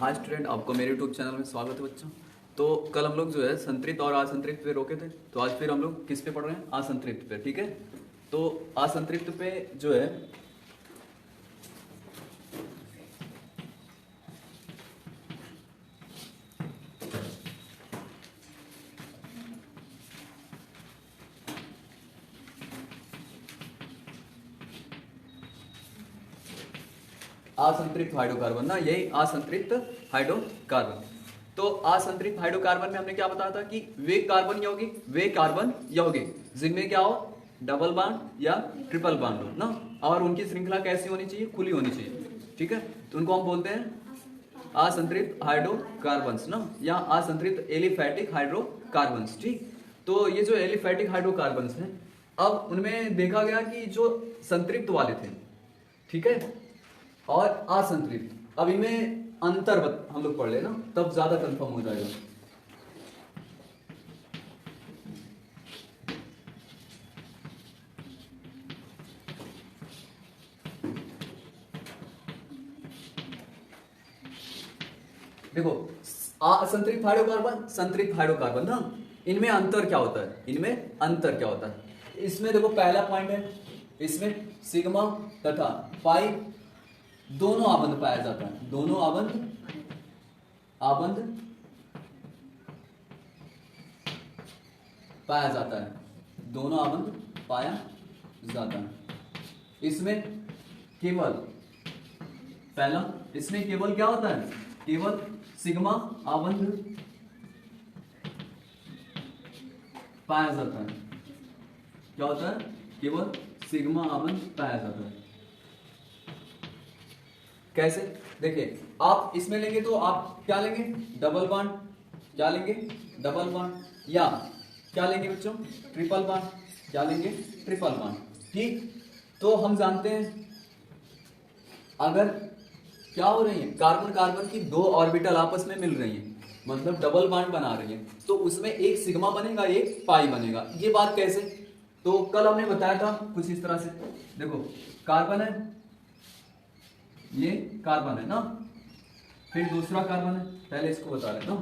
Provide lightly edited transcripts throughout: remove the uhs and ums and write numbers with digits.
Hi student, आपको मेरे YouTube channel में स्वागत है बच्चों। तो कल हम लोग जो है संतृप्त और असंतृप्त पे रोके थे, तो आज फिर हम लोग किस पे पढ़ रहे हैं? असंतृप्त पे। ठीक है, तो असंतृप्त पे जो है असंतृप्त हाइड्रोकार्बन ना, यही असंतृप्त हाइड्रोकार्बन। तो असंतृप्त हाइड्रोकार्बन में हमने क्या बताया था कि वे कार्बन यौगिक जिनमें क्या हो, डबल बॉन्ड या ट्रिपल बॉन्ड हो ना, और उनकी श्रृंखला कैसी होनी चाहिए? खुली होनी चाहिए। ठीक है, तो उनको हम बोलते हैं असंतृप्त हाइड्रोकार्बन्स ना, या असंतृप्त एलिफैटिक हाइड्रोकार्बन्स। ठीक, तो ये जो एलिफैटिक हाइड्रोकार्बन्स हैं, अब उनमें देखा गया कि जो संतृप्त वाले थे, ठीक है, और असंतृप्त, अब इनमें अंतर हम लोग पढ़ ले ना, तब ज्यादा कंफर्म हो जाएगा। देखो, असंतृप्त हाइड्रोकार्बन, संतृप्त हाइड्रोकार्बन ना, इनमें अंतर क्या होता है? इनमें अंतर क्या होता है? इसमें देखो, पहला पॉइंट है, इसमें सिग्मा तथा पाई दोनों आबंध पाया जाता है। दोनों आबंध पाया जाता है। दोनों आबंध पाया जाता है। इसमें केवल पहला, इसमें केवल क्या होता है? केवल सिग्मा आबंध पाया जाता है। क्या होता है? केवल सिग्मा आबंध पाया जाता है। कैसे? देखिए, आप इसमें लेंगे तो आप क्या लेंगे? Double bond. क्या लेंगे? Double bond. या क्या लेंगे बच्चों? Triple bond. क्या लेंगे? Triple bond. ठीक, तो हम जानते हैं अगर क्या हो रही है, कार्बन कार्बन की दो ऑर्बिटल आपस में मिल रही हैं, मतलब डबल बॉन्ड बना रही है, तो उसमें एक सिग्मा बनेगा, एक पाई बनेगा। ये बात कैसे? तो कल हमने बताया था कुछ इस तरह से। देखो, कार्बन है, ये कार्बन है ना, फिर दूसरा कार्बन है, पहले इसको बता रहे ना,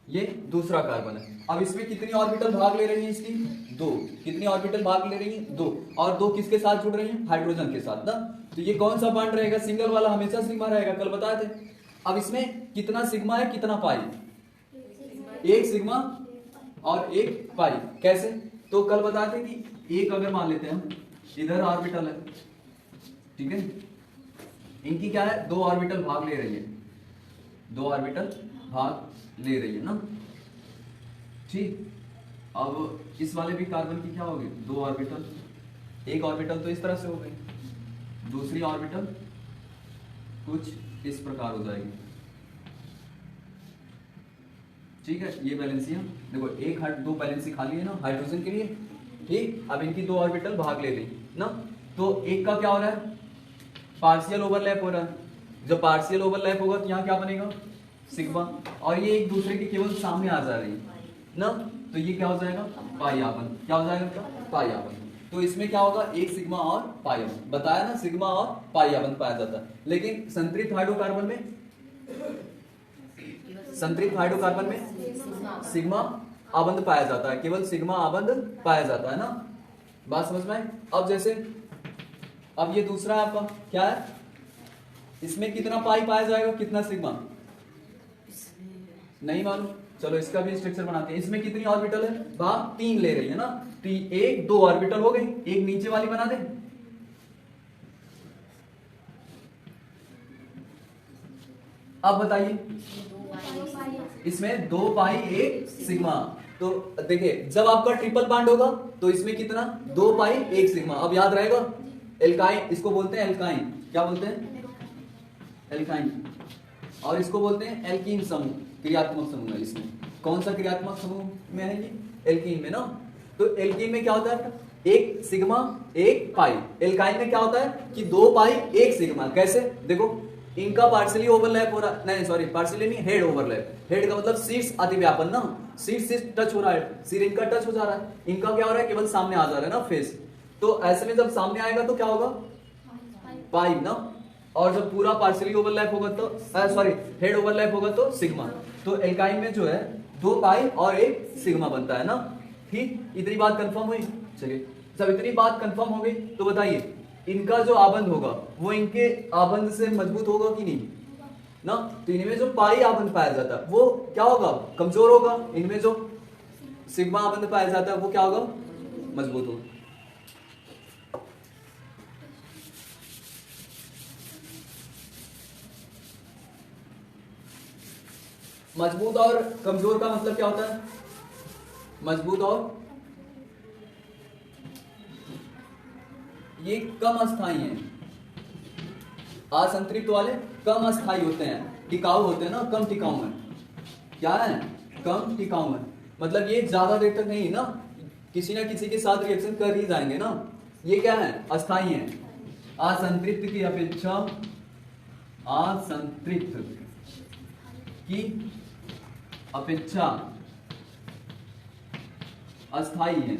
ये दूसरा कार्बन है। अब इसमें कितनी ऑर्बिटल भाग ले रही है? इसकी दो। कितनी ऑर्बिटल भाग ले रही है? दो। और दो किसके साथ जुड़ रही है? हाइड्रोजन के साथ ना। तो ये कौन सा बॉन्ड रहेगा? सिंगल वाला हमेशा सिग्मा रहेगा, कल बताए थे। अब इसमें कितना सिग्मा है, कितना पाई? एक सिग्मा और एक पाई। कैसे? तो कल बताते कि एक अगर मान लेते हैं हम, इधर ऑर्बिटल है, ठीक है, इनकी क्या है? दो ऑर्बिटल भाग ले रही है, दो ऑर्बिटल भाग ले रही है ना। ठीक, अब इस वाले भी कार्बन की क्या होगी? दो ऑर्बिटल। एक ऑर्बिटल तो इस तरह से हो गई, दूसरी ऑर्बिटल कुछ इस प्रकार हो जाएगी। ठीक है, ये बैलेंसियां देखो, एक दो बैलेंसी खाली है ना हाइड्रोजन के लिए। ठीक, अब इनकी दो ऑर्बिटल भाग ले रही ना, तो एक का क्या हो रहा है? पार्शियल ओवरलैप हो रहा है। जब पार्शियल ओवरलैप होगा तो यहाँ क्या बनेगा? सिग्मा। और ये एक दूसरे के केवल सामने आ जा रही है ना, तो ये क्या हो जाएगा? पाई आबंध। क्या हो जाएगा? पाई आबंध। तो इसमें क्या होगा? एक सिग्मा और पाई आबंध। बताया ना, सिग्मा और पाई आबंध पाया जाता है। लेकिन संतृप्त हाइड्रोकार्बन में, संतृप्त हाइड्रोकार्बन में सिग्मा आबंध पाया जाता है, केवल सिग्मा आबंध पाया जाता है ना। बात समझ में आई? अब जैसे, अब ये दूसरा आपका क्या है? इसमें कितना पाई पाया जाएगा, कितना सिग्मा? नहीं मालूम, चलो इसका भी स्ट्रक्चर बनाते हैं। इसमें कितनी ऑर्बिटल है? भाग तीन ले रही है ना, तो एक दो ऑर्बिटल हो गई, एक नीचे वाली बना दे। अब बताइए, इसमें दो पाई एक सिग्मा। तो देखिए, जब आपका ट्रिपल बॉन्ड होगा तो इसमें कितना? दो पाई एक सिग्मा। अब याद रहेगा, एल्काइन, इसको बोलते हैं एल्काइन। क्या बोलते हैं? एल्काइन। और इसको बोलते हैं एल्कीन समूह, क्रियात्मक समूह है। इसमें कौन सा क्रियात्मक समूह में है ये? एल्कीन में ना। तो एल्कीन में क्या होता है? एक सिग्मा एक पाई। एल्काइन में क्या होता है कि दो पाई एक सिग्मा। कैसे? देखो, इनका पार्शियली ओवरलैप हो रहा है, नहीं सॉरी, पार्शियली नहीं, हेड ओवरलैप। हेड का मतलब शीर्ष अतिव्यापन ना, शीर्ष से टच हो रहा है, सिर इनका टच हो जा रहा है, इनका क्या हो रहा है? केवल सामने आ जा रहा है ना, फेस। तो ऐसे में जब सामने आएगा तो क्या होगा? पाई ना। और जब पूरा पार्शियली ओवरलैप होगा तो सॉरी हेड ओवरलैप होगा तो सिग्मा। तो एल्काइन में जो है 2 पाई और 1 सिग्मा बनता है ना। ठीक, इतनी बात कंफर्म हुई। चलिए जब इतनी बात कंफर्म हो गई तो बताइए इनका जो आबंध होगा वो इनके आबंध से मजबूत होगा कि नहीं ना। तो इनमें जो पाई आबंध पाया जाता है वो क्या होगा, कमजोर होगा। इनमें जो सिग्मा आबंध पाया जाता है वो क्या होगा, मजबूत होगा। मजबूत और कमजोर का मतलब क्या होता है, मजबूत और ये कम अस्थायी हैं, असंतृप्त वाले कम अस्थायी होते हैं, टिकाऊ होते हैं ना, कम टिकाऊ है। क्या है, कम टिकाऊ है। मतलब ये ज्यादा देर तक नहीं ना, किसी ना किसी के साथ रिएक्शन कर ही जाएंगे ना। ये क्या है, अस्थायी है। असंतृप्त की अपेक्षा असंतृप्त की अपेक्षा अस्थायी है।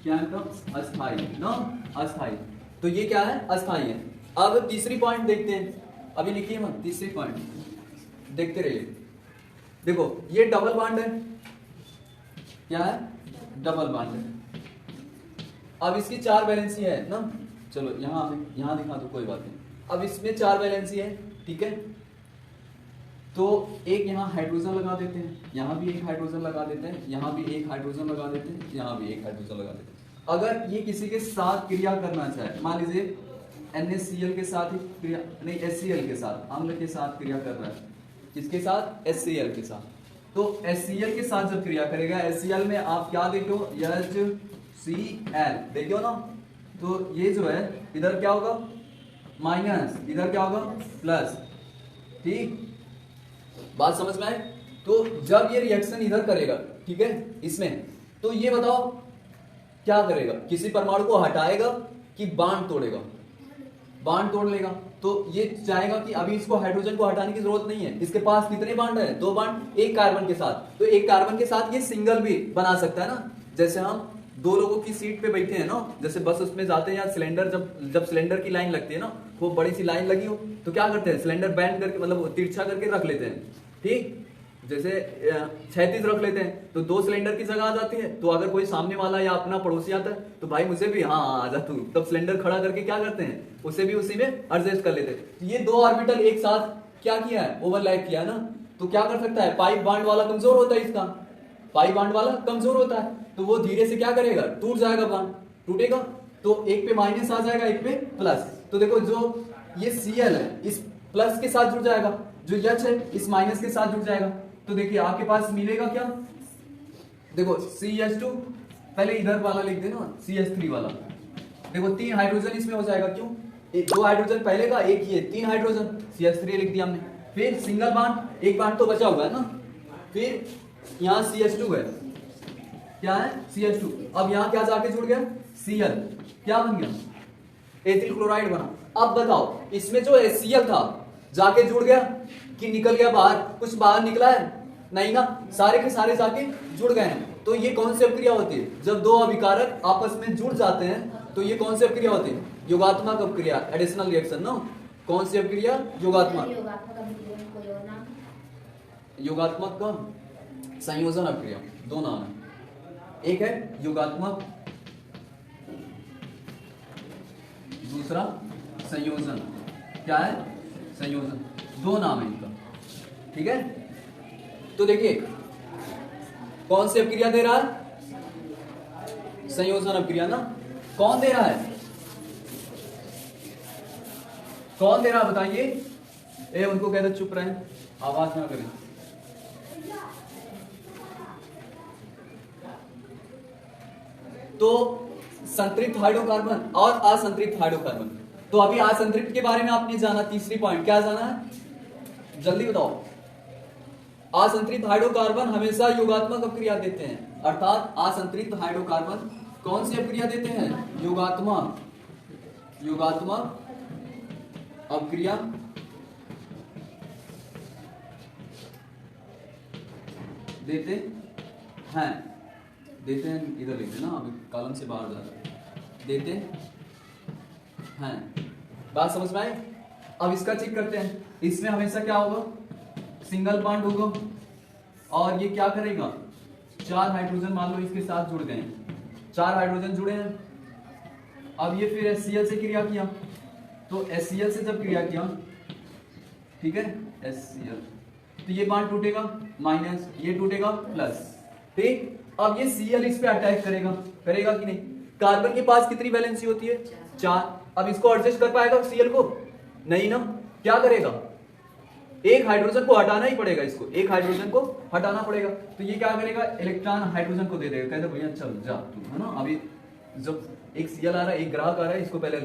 क्या है तो अस्थायी ना, अस्थायी। तो ये क्या है, अस्थायी है। अब तीसरी पॉइंट देखते हैं, अभी लिखिए मत, तीसरी पॉइंट देखते रहिए। देखो ये डबल बॉन्ड है, क्या है, डबल बॉन्ड है। अब इसकी 4 वैलेंसी है ना, चलो यहां दिखा दो, कोई बात नहीं। अब इसमें 4 वैलेंसी है, ठीक है। तो एक यहाँ हाइड्रोजन लगा देते हैं, यहाँ भी एक हाइड्रोजन लगा देते हैं, यहाँ भी एक हाइड्रोजन लगा देते हैं, यहाँ भी एक हाइड्रोजन लगा देते हैं। अगर ये किसी के साथ क्रिया करना चाहे, मान लीजिए NaCl के साथ ही क्रिया, नहीं HCl के साथ, अम्ल के साथ क्रिया कर रहा है, किसके साथ, HCl के साथ। तो HCl के साथ जब क्रिया करेगा, HCl में आप क्या देखो, HCl देखो ना। तो ये जो है इधर क्या होगा, माइनस, इधर क्या होगा, प्लस। ठीक, बात समझ में आए। तो जब ये रिएक्शन इधर करेगा, ठीक है, इसमें, तो ये बताओ क्या करेगा, किसी परमाणु को हटाएगा कि बांड तोड़ेगा, बांड तोड़ लेगा। तो ये चाहेगा कि अभी इसको हाइड्रोजन को हटाने की जरूरत नहीं है, इसके पास कितने बांड है, 2 बांड, एक कार्बन के साथ। तो एक कार्बन के साथ ये सिंगल भी बना सकता है ना। जैसे हम 2 लोगों की सीट पे बैठे हैं ना, जैसे बस उसमें जाते हैं या सिलेंडर, जब सिलेंडर की लाइन लगती है ना, वो बड़ी सी लाइन लगी हो तो क्या करते हैं, सिलेंडर बैंड करके, मतलब तिरछा करके रख लेते हैं। ठीक, जैसे 36 रख लेते हैं तो 2 सिलेंडर की जगह आ जाती है। तो अगर कोई सामने वाला या अपना पड़ोसी आता है तो भाई मुझे भी हाँ आ जा तू, तब सिलेंडर खड़ा करके क्या करते हैं, उसे भी उसी में एडजस्ट कर लेते हैं। ये 2 ऑर्बिटल एक साथ क्या किया है, ओवरलैप किया ना। तो क्या कर सकता है, पाई बॉन्ड वाला कमजोर होता है, इसका पाई बॉन्ड वाला कमजोर होता है, तो वो धीरे से क्या करेगा, टूट जाएगा, बॉन्ड टूटेगा। तो एक पे माइनस आ जाएगा, एक पे प्लस। तो देखो जो ये Cl है इस प्लस के साथ जुड़ जाएगा, जो H है इस माइनस के साथ जुड़ जाएगा। तो देखिए आपके पास मिलेगा क्या, देखो CH2, पहले इधर वाला लिख देना, CH3 वाला। देखो 3 हाइड्रोजन इसमें हो जाएगा, क्यों, 2 हाइड्रोजन पहले का, एक ये 3 हाइड्रोजन, CH3 लिख दिया हमने। फिर सिंगल बॉन्ड, एक बॉन्ड तो बचा हुआ है ना। फिर यहाँ CH2 है, क्या है, CH2। अब यहाँ क्या जाके जुड़ गया, Cl, क्या बन गया, एथिल क्लोराइड बना। अब बताओ इसमें जो HCl था जाके जुड़ गया कि निकल गया बाहर, कुछ बाहर निकला है, नहीं ना, सारे के सारे जाके जुड़ गए हैं। तो ये कौन सी अपक्रिया होती है, जब 2 अभिकारक आपस में जुड़ जाते हैं तो ये कौन सी अपक्रिया होती है, योगात्मक अपक्रिया, एडिशनल रिएक्शन ना। कौन सी अपक्रिया, योगात्मक, योगात्मक का संयोजन अपक्रिया, 2 नाम है, एक है योगात्मक, दूसरा संयोजन। क्या है, संयोजन, 2 नाम है इनका, ठीक है। तो देखिए कौन सी अपक्रिया दे रहा है, संयोजन अपक्रिया ना। कौन दे रहा है, कौन दे रहा है बताइए। ए उनको कहते चुप रहे, आवाज ना करें। तो संतृप्त हाइड्रोकार्बन और असंतृप्त हाइड्रोकार्बन। तो अभी असंतृप्त के बारे में आपने जाना, तीसरी पॉइंट क्या जाना है, जल्दी बताओ। असंतृप्त हाइड्रोकार्बन हमेशा योगात्मक अपक्रिया देते हैं, अर्थात असंतृप्त हाइड्रोकार्बन कौन सी अपक्रिया देते हैं, योगात्मक, योगात्मक अपक्रिया देते हैं, देते हैं, इधर लिख देना, अभी कॉलम से बाहर जा रहा है, देते हैं। बात समझ में आई। अब इसका चेक करते हैं, इसमें हमेशा क्या होगा, सिंगल बॉन्ड होगा और ये क्या करेगा, 4 हाइड्रोजन मान लो इसके साथ जुड़ गए हैं, 4 हाइड्रोजन जुड़े हैं। अब ये फिर HCl से क्रिया किया, तो HCl से जब क्रिया किया, ठीक है, HCl, तो ये बॉन्ड टूटेगा माइनस, ये टूटेगा प्लस, ठीक। अब ये Cl इस पे अटैक करेगा, करेगा कि नहीं, कार्बन के पास कितनी वैलेंसी होती है, 4। अब इसको एडजस्ट कर पाएगा Cl को, नहीं ना, क्या करेगा, एक हाइड्रोजन को हटाना ही पड़ेगा, इसको एक हाइड्रोजन को हटाना पड़ेगा, तो ये क्या करेगा, इलेक्ट्रॉन हाइड्रोजन को दे देगा, कहते भैया चल जा तू, है ना। अभी जब एक Cl आ रहा है, एक ग्राहक आ रहा है, इसको पहले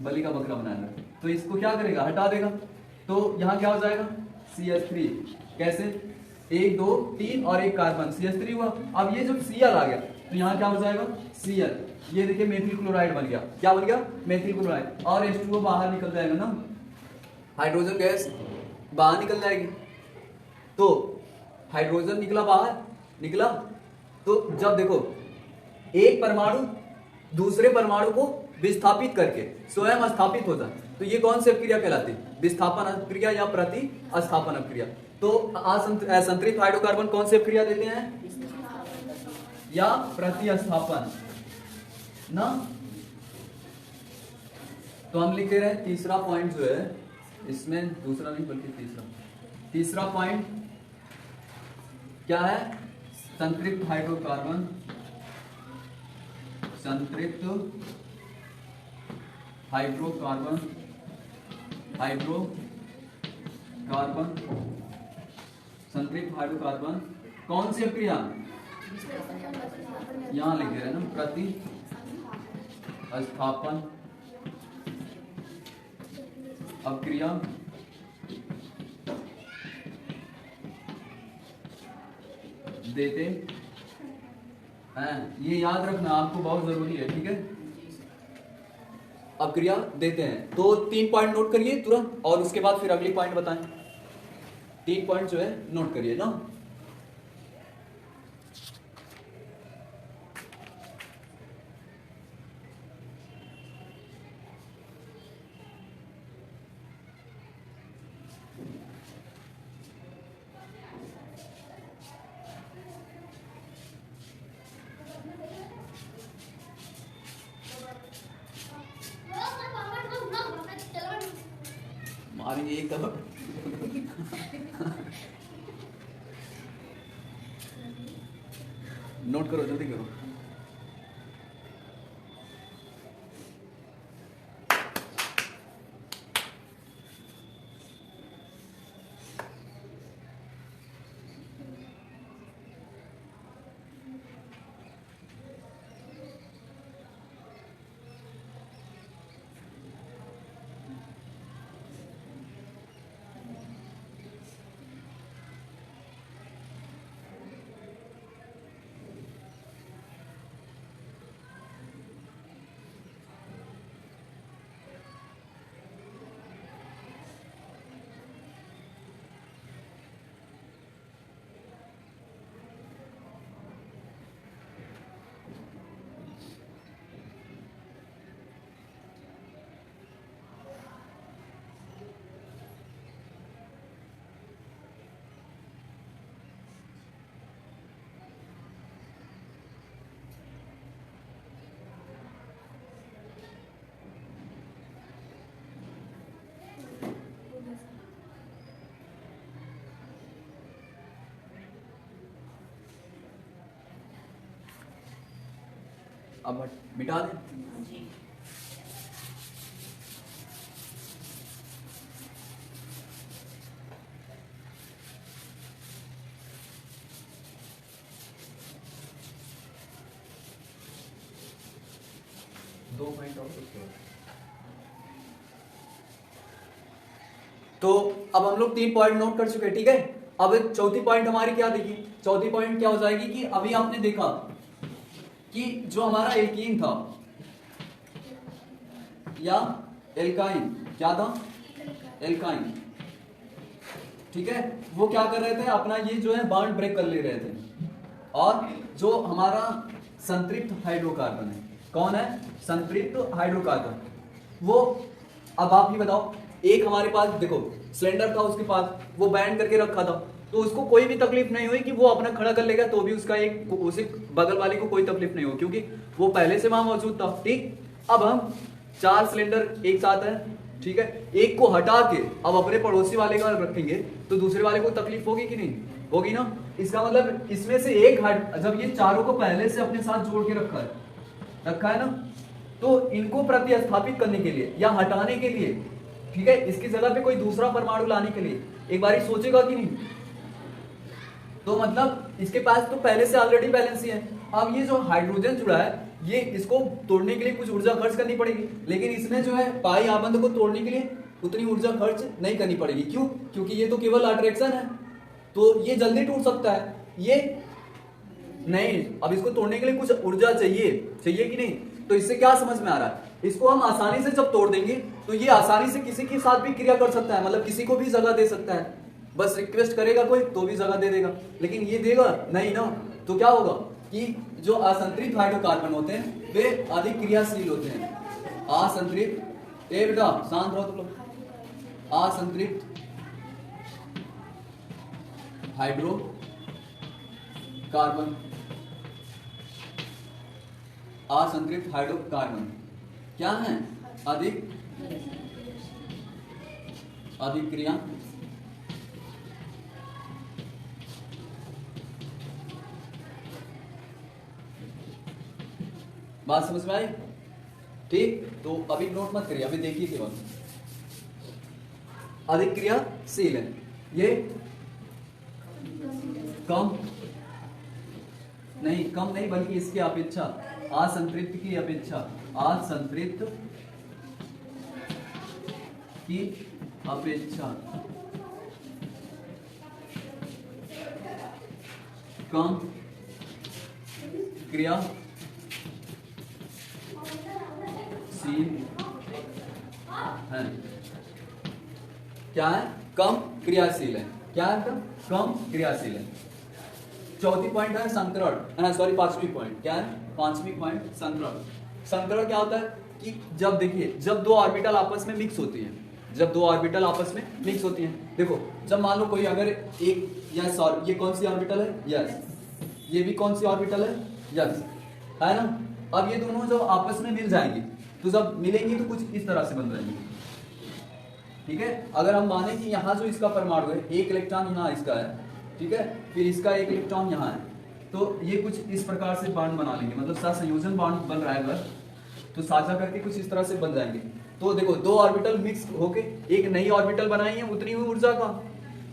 बलि का बकरा बनाना है, तो इसको क्या करेगा, हटा देगा, तो यहाँ क्या हो जाएगा, CH3, कैसे, 1 2 3 और एक कार्बन, CH3 हुआ। अब ये जब Cl आ गया तो यहाँ क्या हो जाएगा, Cl, ये देखिए मेथिल क्लोराइड बन गया, क्या बन गया, मेथिल क्लोराइड, और H2O बाहर निकल जाएगा ना, हाइड्रोजन गैस बाहर निकल जाएगी। तो हाइड्रोजन निकला बाहर, निकला, तो जब देखो एक परमाणु दूसरे परमाणु को विस्थापित करके स्वयं स्थापित हो जाए, तो ये कौन सी क्रिया कहलाती है, विस्थापन क्रिया या प्रतिस्थापन क्रिया। तो असंतृप्त हाइड्रोकार्बन कौन सी क्रिया देते हैं, या प्रतिस्थापन ना। तो हम लिख रहे हैं तीसरा पॉइंट जो है इसमें, दूसरा नहीं बल्कि तीसरा पॉइंट क्या है, संतृप्त हाइड्रोकार्बन, संतृप्त हाइड्रोकार्बन, संतृप्त हाइड्रोकार्बन कौन सी क्रिया, यहां लिख रहे हैं ना, प्रतिस्थापन अक्रिया देते हैं, ये याद रखना आपको बहुत जरूरी है, ठीक है। अक्रिया देते हैं, तो 3 पॉइंट नोट करिए तुरंत, और उसके बाद फिर अगली पॉइंट बताएं। 3 पॉइंट जो है नोट करिए ना। मारेंगे एक तब नोट करो, जल्दी करो। अब मिटा दें। दो पॉइंट और तो अब हम लोग 3 पॉइंट नोट कर चुके हैं, ठीक है। अब एक चौथी पॉइंट हमारी क्या देखिए, चौथी पॉइंट क्या हो जाएगी कि अभी आपने देखा कि जो हमारा एल्कीन था या एल्काइन, क्या था, एल्काइन, ठीक है, वो क्या कर रहे थे, अपना ये जो है बॉन्ड ब्रेक कर ले रहे थे। और जो हमारा संतृप्त हाइड्रोकार्बन है, कौन है, संतृप्त हाइड्रोकार्बन, वो अब आप ही बताओ एक हमारे पास देखो सिलेंडर था उसके पास, वो बैंड करके रखा था, तो उसको कोई भी तकलीफ नहीं हुई कि वो अपना खड़ा कर लेगा, तो भी उसका एक उसे बगल वाले को कोई तकलीफ नहीं हो, क्योंकि वो पहले से वहां मौजूद था। ठीक, अब हम 4 सिलेंडर एक साथ है, ठीक है, एक को हटा के अब अपने पड़ोसी वाले का रखेंगे तो दूसरे वाले को तकलीफ होगी कि नहीं होगी ना। इसका मतलब इसमें से एक हट, जब ये चारों को पहले से अपने साथ जोड़ के रखा है ना, तो इनको प्रतिस्थापित करने के लिए या हटाने के लिए, ठीक है, इसकी जगह पे कोई दूसरा परमाणु लाने के लिए एक बार सोचेगा कि नहीं। तो मतलब इसके पास तो पहले से ऑलरेडी बैलेंस ही है। अब ये जो हाइड्रोजन जुड़ा है, ये इसको तोड़ने के लिए कुछ ऊर्जा खर्च करनी पड़ेगी, लेकिन इसमें जो है पाई आबंध को तोड़ने के लिए उतनी ऊर्जा खर्च नहीं करनी पड़ेगी। क्यों? क्योंकि ये तो केवल अट्रैक्शन है, तो ये जल्दी टूट सकता है, ये नहीं। अब इसको तोड़ने के लिए कुछ ऊर्जा चाहिए कि नहीं। तो इससे क्या समझ में आ रहा है, इसको हम आसानी से जब तोड़ देंगे तो ये आसानी से किसी के साथ भी क्रिया कर सकता है, मतलब किसी को भी जगह दे सकता है, बस रिक्वेस्ट करेगा कोई तो भी जगह दे देगा। लेकिन ये देगा नहीं ना, तो क्या होगा कि जो असंतृप्त हाइड्रोकार्बन होते हैं वे अधिक क्रियाशील होते हैं। असंतृप्त, ए बेटा शांत रहो तुम लोग, असंतृप्त हाइड्रोकार्बन, असंतृप्त हाइड्रोकार्बन क्या है? अधिक क्रिया बात समझ में आई? ठीक, तो अभी नोट मत करिए, अभी देखिए केवल अधिक क्रियाशील है, ये कम नहीं बल्कि इसकी अपेक्षा, असंतृप्त की अपेक्षा, असंतृप्त की अपेक्षा कम क्रियाशील है। क्या है? कम क्रियाशील है। क्या है? कम क्रियाशील है। चौथी पॉइंट है संकरण, सॉरी 5वीं पॉइंट। क्या है? 5वीं पॉइंट संकरण। संकरण क्या होता है कि जब देखिए, जब दो ऑर्बिटल आपस में मिक्स होती हैं, देखो जब मान लो कोई अगर एक, यस, और ये कौन सी ऑर्बिटल है? यस, ये भी कौन सी ऑर्बिटल है? यस, है ना। अब ये दोनों जब आपस में मिल जाएंगी, तो जब मिलेंगी तो कुछ इस तरह से बन जाएंगी, ठीक है। अगर हम माने कि यहाँ जो इसका परमाणु है, एक इलेक्ट्रॉन यहाँ इसका है, ठीक है, फिर इसका एक इलेक्ट्रॉन यहाँ है, तो ये कुछ इस प्रकार से बॉन्ड बना लेंगे, मतलब सहसंयोजन बॉन्ड बन रहा है अगर, तो साझा करके कुछ इस तरह से बन जाएंगे। तो देखो दो ऑर्बिटल मिक्स होके एक नई ऑर्बिटल बनाई है उतनी हुई ऊर्जा का,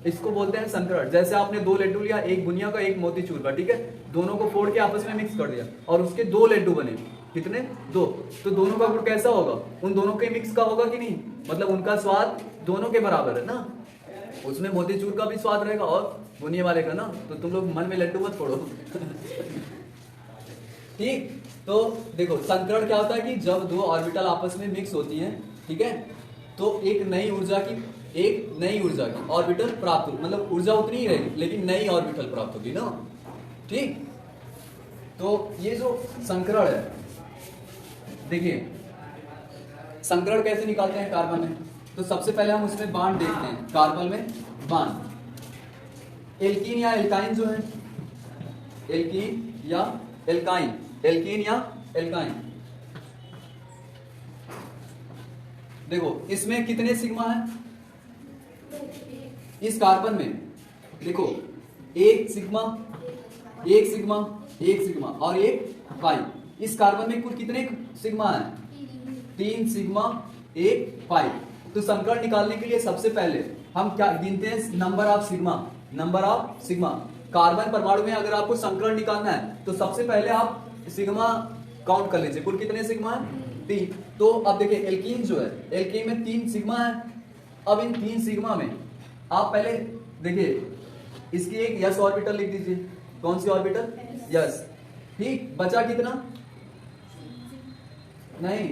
इसको बोलते हैं संकरण। जैसे आपने 2 लड्डू लिया, एक बुनिया का एक मोतीचूर का, ठीक है, दोनों को फोड़ के आपस में मिक्स कर दिया और उसके 2 लड्डू बने। कितने? 2। तो दोनों का गुण कैसा होगा? उन दोनों के मिक्स का होगा कि नहीं, मतलब उनका स्वाद दोनों के बराबर है ना। उसमें मोतीचूर का भी स्वाद रहेगा और बुनिया वाले का ना, तो तुम लोग मन में लड्डू मत फोड़ो। ठीक, तो देखो संकरण क्या होता है कि जब 2 ऑर्बिटल आपस में मिक्स होती हैं, ठीक है, तो एक नई ऊर्जा की ऑर्बिटल प्राप्त हो, मतलब ऊर्जा उतनी ही रहेगी लेकिन नई ऑर्बिटल प्राप्त होगी ना। ठीक, तो ये जो संकरण है, देखिए संकरण कैसे निकालते हैं कार्बन में। तो सबसे पहले हम उसमें बांड देखते हैं, कार्बन में बांड। एल्कीन या एल्काइन जो है, एल्कीन या एल्काइन, देखो इसमें कितने सिग्मा है इस कार्बन में? देखो एक सिग्मा और एक पाई। इस कार्बन में कुल कितने सिग्मा है? 3 सिग्मा 1 पाई। तो संकरण निकालने के लिए सबसे पहले हम क्या गिनते हैं? Number of sigma. कार्बन परमाणु में अगर आपको संकरण निकालना है तो सबसे पहले आप सिग्मा काउंट कर लीजिए, कुल कितने सिग्मा है? 3। तो अब देखिए एल्कीन जो है, एल्कीन में 3 सिग्मा है। अब इन 3 सिग्मा में आप पहले देखिए इसकी एक यस ऑर्बिटल लिख दीजिए। कौन सी ऑर्बिटल? यस। ठीक, बचा कितना? नहीं,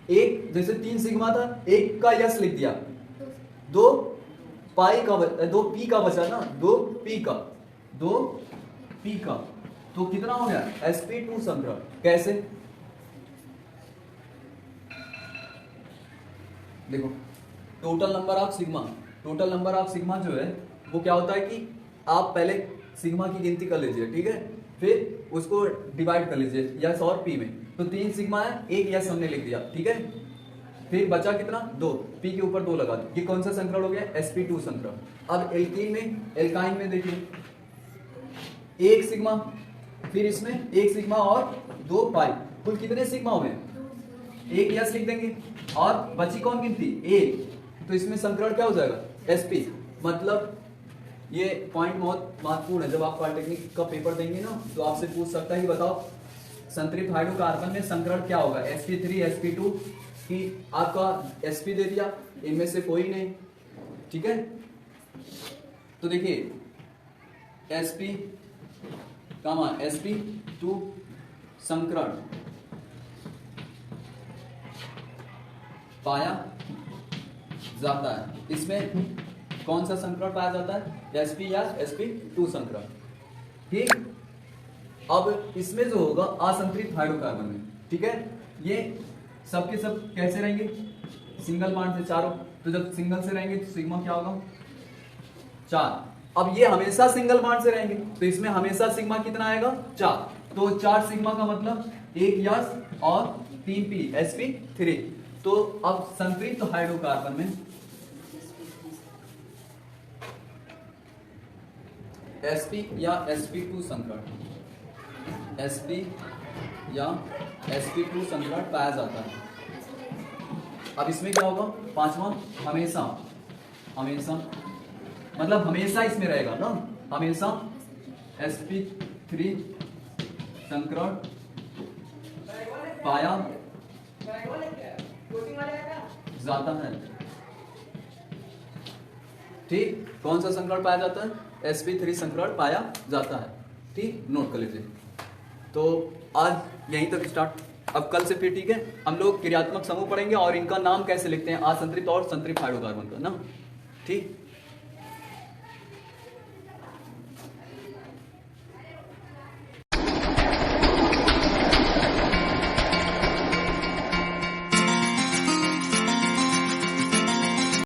एक, जैसे 3 सिग्मा था, एक का यस लिख दिया, 2 पाई का 2 पी का बचा ना, 2 पी का, तो कितना हो गया? sp2 संकरण। कैसे? देखो total number of sigma, total number of sigma जो है वो क्या होता है कि आप पहले सिग्मा की गिनती कर लीजिए, ठीक है, फिर उसको डिवाइड कर लीजिए यस और पी में। तो 3 सिग्मा है, एक यस हमने लिख दिया, ठीक है, फिर बचा कितना 2, पी के ऊपर 2 लगा दो। ये कौन सा संकरण हो गया, sp2 संकरण। अब एल्कीन में, एल्काइन में देखिए 1 सिग्मा, फिर इसमें 1 सिग्मा और 2 पाई, कुल कितने सिग्मा हुए, एक यस लिख देंगे और बची कौन गिनती, एक, तो इसमें संकरण क्या हो जाएगा, sp। मतलब ये पॉइंट बहुत महत्वपूर्ण है, जब आप पॉलिटेक्निक का पेपर देंगे ना तो आपसे पूछ सकता है कि बताओ संतृप्त हाइड्रोकार्बन में संकरण क्या होगा, sp3 sp2 की आपका sp दे दिया, इनमें से कोई नहीं, ठीक है। तो देखिए sp sp2 संकरण पाया जाता है। इसमें कौन सा संकरण पाया जाता है, sp या sp2 संकरण, ठीक। अब इसमें जो होगा असंतृप्त हाइड्रोकार्बन में, ठीक है, ये सबके सब कैसे रहेंगे, सिंगल बॉन्ड से चारों, तो जब सिंगल से रहेंगे तो सिग्मा क्या होगा 4। अब ये हमेशा सिंगल बॉन्ड से रहेंगे तो इसमें हमेशा सिग्मा कितना आएगा 4, तो 4 सिग्मा का मतलब 1 यस और 3 पी sp3। तो अब संतृप्त हाइड्रोकार्बन में sp या sp2 संकरण, sp या sp2 संकरण पाया जाता है। अब इसमें क्या होगा, पांचवा हमेशा, हमेशा मतलब हमेशा इसमें रहेगा ना, हमेशा sp3 संकरण पाया जाता है, ठीक। कौन सा संकरण पाया जाता है, sp3 संकरण पाया जाता है, ठीक, नोट कर लीजिए। तो आज यहीं तक स्टार्ट, अब कल से फिर ठीक है हम लोग क्रियात्मक समूह पढ़ेंगे और इनका नाम कैसे लिखते हैं, असंतृप्त और संतृप्त हाइड्रोकार्बन का ना, ठीक।